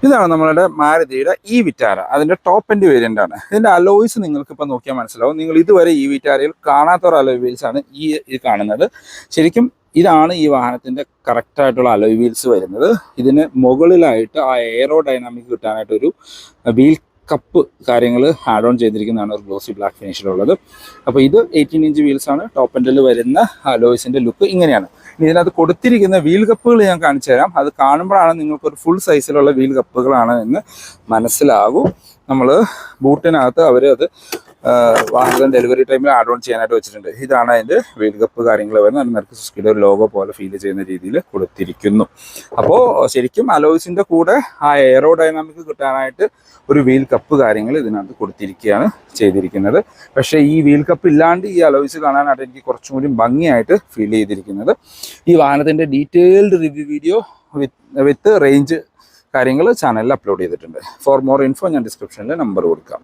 ഇതാണ് നമ്മളുടെ മാരുതിയുടെ ഈ വിറ്റാര. അതിന്റെ ടോപ്പ് എൻഡ് വേരിയന്റ് ആണ്. ഇതിന്റെ അലോയ്സ് നിങ്ങൾക്ക് ഇപ്പൊ നോക്കിയാൽ മനസ്സിലാവും. നിങ്ങൾ ഇതുവരെ ഈ വിറ്റാരയിൽ കാണാത്ത ഒരു അലോയ് വീൽസ് ആണ് ഈ കാണുന്നത്. ശരിക്കും ഇതാണ് ഈ വാഹനത്തിന്റെ കറക്റ്റ് ആയിട്ടുള്ള അലോയ് വീൽസ് വരുന്നത്. ഇതിന് മുകളിലായിട്ട് ആ എയറോ ഡൈനാമിക് കിട്ടാനായിട്ട് ഒരു വീൽ കപ്പ് കാര്യങ്ങൾ ആഡ് ഓൺ ചെയ്തിരിക്കുന്നതാണ് ഒരു ഗ്ലോസി ബ്ലാക്ക് ഫിനിഷിലുള്ളത്. അപ്പോൾ ഇത് 18 ഇഞ്ച് വീൽസ് ആണ്. ടോപ്പ് എൻഡിൽ വരുന്ന അലോയ്സിന്റെ ലുക്ക് ഇങ്ങനെയാണ്. ഇതിനകത്ത് കൊടുത്തിരിക്കുന്ന വീൽ കപ്പുകൾ ഞാൻ കാണിച്ചു തരാം. അത് കാണുമ്പോഴാണ് നിങ്ങൾക്കൊരു ഫുൾ സൈസിലുള്ള വീൽ കപ്പുകളാണ് എന്ന് മനസ്സിലാകും. നമ്മൾ ബൂട്ടിനകത്ത് അവർ അത് വാഹനത്തിന് ഡെലിവറി ടൈമിൽ ആഡ് ഓൺ ചെയ്യാനായിട്ട് വെച്ചിട്ടുണ്ട്. ഇതാണ് അതിൻ്റെ വീൽ കപ്പ് കാര്യങ്ങൾ വരുന്നത്. അതിന് നിരക്ക് സുസ്കിയുടെ ഒരു ലോഗോ പോലെ ഫീൽ ചെയ്യുന്ന രീതിയിൽ കൊടുത്തിരിക്കുന്നു. അപ്പോൾ ശരിക്കും അലോയ്സിൻ്റെ കൂടെ ആ എയറോ ഡൈനാമിക് കിട്ടാനായിട്ട് ഒരു വീൽ കപ്പ് കാര്യങ്ങൾ ഇതിനകത്ത് കൊടുത്തിരിക്കുകയാണ് ചെയ്തിരിക്കുന്നത്. പക്ഷേ ഈ വീൽ കപ്പ് ഇല്ലാണ്ട് ഈ അലോയ്സ് കാണാനായിട്ട് എനിക്ക് കുറച്ചും കൂടി ഭംഗിയായിട്ട് ഫീൽ ചെയ്തിരിക്കുന്നത്. ഈ വാഹനത്തിൻ്റെ detailed review video with range കാര്യങ്ങൾ ചാനലിൽ അപ്ലോഡ് ചെയ്തിട്ടുണ്ട്. ഫോർ മോർ ഇൻഫോ ഞാൻ ഡിസ്ക്രിപ്ഷനിൽ നമ്പർ കൊടുക്കാം.